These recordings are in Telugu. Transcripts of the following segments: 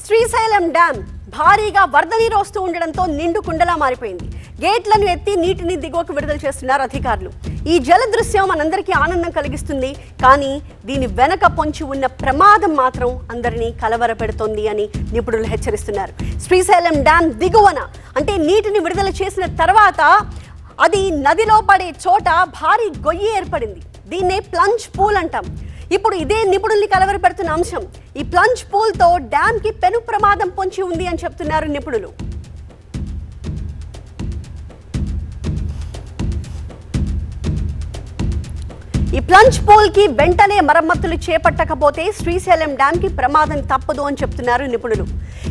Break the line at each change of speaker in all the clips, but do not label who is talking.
శ్రీశైలం డ్యాం భారీగా వరద నీరు వస్తూ ఉండడంతో నిండు కుండలా మారిపోయింది. గేట్లను ఎత్తి నీటిని దిగువకు విడుదల చేస్తున్నారు అధికారులు. ఈ జల దృశ్యం మనందరికీ ఆనందం కలిగిస్తుంది. కానీ దీని వెనక పొంచి ఉన్న ప్రమాదం మాత్రం అందరినీ కలవరపెడుతోంది అని నిపుణులు హెచ్చరిస్తున్నారు. శ్రీశైలం డ్యాం దిగువన అంటే నీటిని విడుదల చేసిన తర్వాత అది నదిలో పడే చోట భారీ గొయ్యి ఏర్పడింది. దీన్నే ప్లంజ్ పూల్ అంటాం. ఇప్పుడు ఇదే నిపుణుల్ని కలవరపెడుతున్న అంశం. ఈ ప్లంజ్ పూల్ తో డ్యామ్ కి పెను ప్రమాదం పొంచి ఉంది అని చెప్తున్నారు నిపుణులు. ఈ ప్లంజ్ పూల్ కి వెంటనే మరమ్మతులు చేపట్టకపోతే శ్రీశైలం డ్యామ్ కి ప్రమాదం తప్పదు అని చెప్తున్నారు నిపుణులు.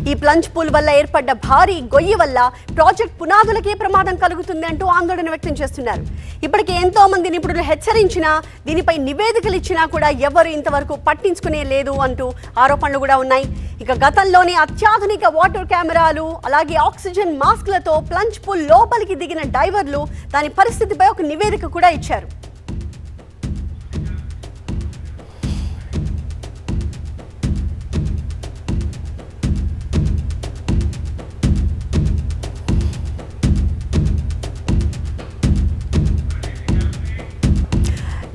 ఈ ప్లంజ్ పూల్ వల్ల ఏర్పడ్డ భారీ గొయ్యి వల్ల ప్రాజెక్ట్ పునాదులకే ప్రమాదం కలుగుతుంది అంటూ ఆందోళన వ్యక్తం చేస్తున్నారు. ఇప్పటికే ఎంతో మంది నిపుణులు హెచ్చరించినా, దీనిపై నివేదికలు ఇచ్చినా కూడా ఎవరు ఇంతవరకు పట్టించుకునే లేదు అంటూ ఆరోపణలు కూడా ఉన్నాయి. ఇక గతంలోనే అత్యాధునిక వాటర్ కెమెరాలు అలాగే ఆక్సిజన్ మాస్క్లతో ప్లంజ్ పూల్ లోపలికి దిగిన డైవర్లు దాని పరిస్థితిపై ఒక నివేదిక కూడా ఇచ్చారు.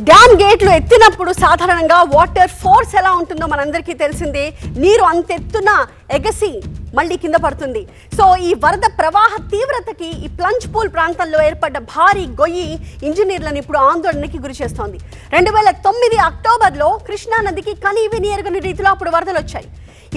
డ్యామ్ గేట్లు ఎత్తినప్పుడు సాధారణంగా వాటర్ ఫోర్స్ ఎలా ఉంటుందో మనందరికీ తెలిసిందే. నీరు అంతెత్తున ఎగసి మళ్ళీ కింద పడుతుంది. సో ఈ వరద ప్రవాహ తీవ్రతకి ఈ ప్లంజ్ పూల్ ప్రాంతంలో ఏర్పడ్డ భారీ గొయ్యి ఇంజనీర్లను ఇప్పుడు ఆందోళనకి గురి చేస్తోంది. 2009 అక్టోబర్లో కృష్ణా నదికి కనీవిని ఎరగని రీతిలో అప్పుడు వరదలు వచ్చాయి.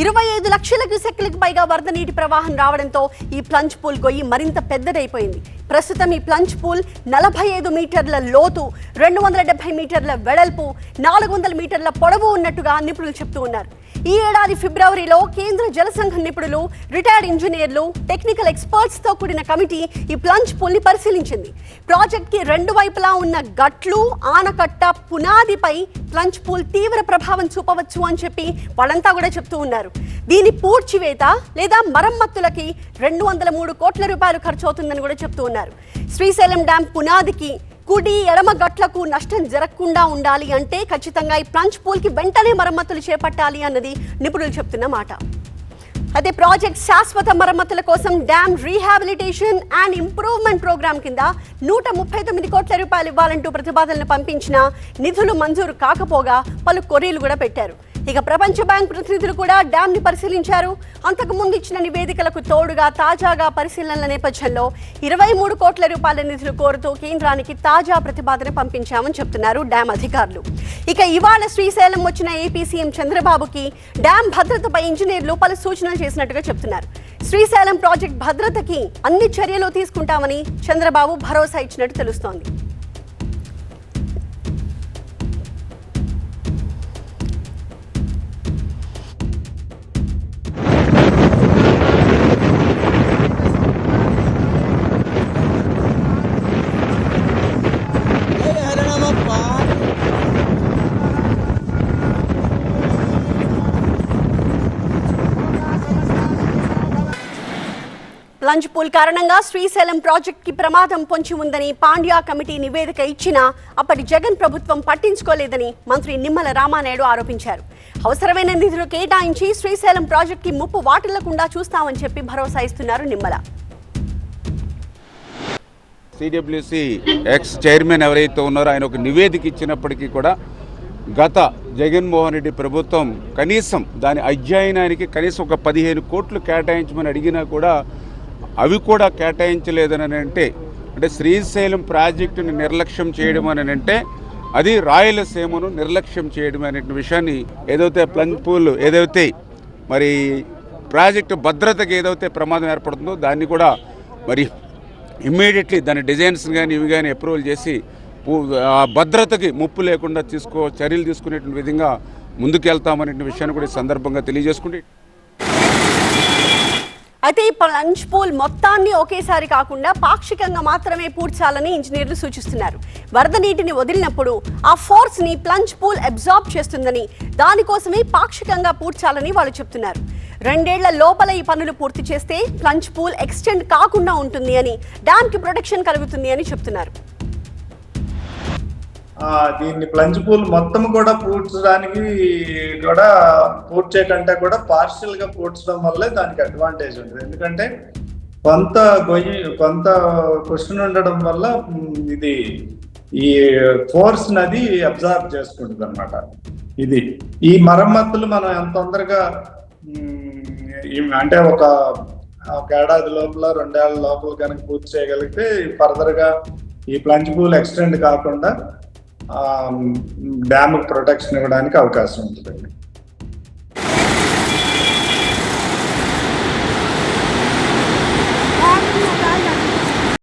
25 లక్షల క్యూసెక్లకు పైగా వరద నీటి ప్రవాహం రావడంతో ఈ ప్లంజ్ పూల్ గొయ్యి మరింత పెద్దదైపోయింది. ప్రస్తుతం ఈ ప్లంజ్ పూల్ 45 మీటర్ల లోతు, 270 మీటర్ల వెడల్పు, 400 మీటర్ల పొడవు ఉన్నట్టుగా నిపుణులు చెప్తూ ఉన్నారు. ఈ ఏడాది ఫిబ్రవరిలో కేంద్ర జలసంఘం నిపుణులు, రిటైర్డ్ ఇంజనీర్లు, టెక్నికల్ ఎక్స్పర్ట్స్ తో కూడిన కమిటీ ఈ ప్లంజ్ పూల్ ని పరిశీలించింది. ప్రాజెక్ట్ కి రెండు వైపులా ఉన్న గట్లు, ఆనకట్ట, పునాదిపై ప్లంజ్ పూల్ తీవ్ర ప్రభావం చూపవచ్చు అని చెప్పి వాళ్ళంతా కూడా చెప్తూ ఉన్నారు. దీని పూడ్చివేత లేదా మరమ్మతులకి 203 కోట్ల రూపాయలు ఖర్చు అవుతుందని కూడా చెప్తూ ఉన్నారు. శ్రీశైలం డ్యాం పునాదికి కుడి ఎడమ గట్లకు నష్టం జరగకుండా ఉండాలి అంటే ఖచ్చితంగా ఈ ప్లంజ్ పూల్ కి వెంటనే మరమ్మతులు చేపట్టాలి అన్నది నిపుణులు చెప్తున్న మాట. అయితే ప్రాజెక్ట్ శాశ్వత మరమ్మతుల కోసం dam rehabilitation and improvement programme కింద 139 కోట్ల రూపాయలు ఇవ్వాలంటూ ప్రతిపాదనలు పంపించిన నిధులు మంజూరు కాకపోగా పలు కొర్రీలు కూడా పెట్టారు. ఇక ప్రపంచ బ్యాంక్ ప్రతినిధులు కూడా డ్యామ్ ని పరిశీలించారు. అంతకు ముందు ఇచ్చిన నివేదికలకు తోడుగా తాజాగా పరిశీలనల నేపథ్యంలో 23 కోట్ల రూపాయల నిధులు కోరుతూ కేంద్రానికి తాజా ప్రతిపాదన పంపించామని చెప్తున్నారు డ్యామ్ అధికారులు. ఇక ఇవాళ శ్రీశైలం వచ్చిన ఏపీ సీఎం చంద్రబాబుకి డ్యామ్ భద్రతపై ఇంజనీర్లు పలు సూచనలు చేసినట్టుగా చెప్తున్నారు. శ్రీశైలం ప్రాజెక్ట్ భద్రతకి అన్ని చర్యలు తీసుకుంటామని చంద్రబాబు భరోసా ఇచ్చినట్టు తెలుస్తోంది. ప్లంజ్ పూల్ కారణంగా శ్రీశైలం ప్రాజెక్ట్ కి ప్రమాదం పొంచి ఉందని పాండ్యా కమిటీ నివేదిక ఇచ్చినా అప్పటి జగన్ ప్రభుత్వం పట్టించుకోలేదని మంత్రి నిమ్మల రామానాయుడు ఆరోపించారు. అవసరమైన నిధులు కేటాయించి శ్రీశైలం ప్రాజెక్ట్ కి ముప్పు వాటిల్లకుండా చూస్తామని చెప్పి భరోసా ఇస్తున్నారు నిమ్మల.
సిడబ్ల్యూసి ఎక్స్ చైర్మన్ ఎవరైతే ఉన్నారో ఆయన ఒక నివేదిక ఇచ్చినప్పటికీ కూడా గత జగన్మోహన్ రెడ్డి ప్రభుత్వం కనీసం దాని అధ్యయనానికి కనీసం ఒక 15 కోట్లు కేటాయించమని అడిగినా కూడా అవి కూడా కేటాయించలేదని అంటే శ్రీశైలం ప్రాజెక్టుని నిర్లక్ష్యం చేయడం అని అంటే అది రాయలసీమను నిర్లక్ష్యం చేయడం అనే విషయాన్ని ఏదైతే ప్లంజ్ పూల్ ఏదైతే మరి ప్రాజెక్టు భద్రతకి ఏదైతే ప్రమాదం ఏర్పడుతుందో దాన్ని కూడా మరి ఇమ్మీడియట్లీ దాని డిజైన్స్ కానీ ఇవి కానీ అప్రూవల్ చేసి భద్రతకి ముప్పు లేకుండా చర్యలు తీసుకునేటువంటి విధంగా ముందుకెళ్తామనే విషయాన్ని కూడా ఈ సందర్భంగా తెలియజేసుకుంటే,
అయితే ఈ ప్లంజ్ పూల్ మొత్తాన్ని ఒకేసారి కాకుండా పాక్షికంగా మాత్రమే పూడ్చాలని ఇంజనీర్లు సూచిస్తున్నారు. వరద నీటిని వదిలినప్పుడు ఆ ఫోర్స్ ని ప్లంజ్ పూల్ అబ్జార్బ్ చేస్తుందని, దానికోసమే పాక్షికంగా పూడ్చాలని వాళ్ళు చెప్తున్నారు. 2 ఏళ్ల లోపల ఈ పనులు పూర్తి చేస్తే ప్లంజ్ పూల్ ఎక్స్టెండ్ కాకుండా ఉంటుంది అని, డ్యామ్ కి ప్రొటెక్షన్ కలుగుతుంది అని చెప్తున్నారు.
దీన్ని ప్లంజ్ పూల్ మొత్తం కూడా పూడ్చడానికి కూడా పూడ్చే కంటే కూడా పార్షియల్ గా పూడ్చడం వల్లే దానికి అడ్వాంటేజ్ ఉంటుంది. ఎందుకంటే కొంత క్వశ్చన్ ఉండడం వల్ల ఇది ఈ ఫోర్స్ నది అబ్జర్వ్ చేసుకుంటుంది అనమాట. ఈ మరమ్మతులు మనం ఎంత తొందరగా అంటే ఒక ఏడాది లోపల 2 ఏళ్ల లోపల కనుక పూర్తి చేయగలిగితే ఫర్దర్ గా ఈ ప్లంజ్ పూల్ ఎక్స్టెండ్ కాకుండా డ్యామ్ ప్రొటెక్షన్ ఇవ్వడానికి అవకాశం ఉంటుంది.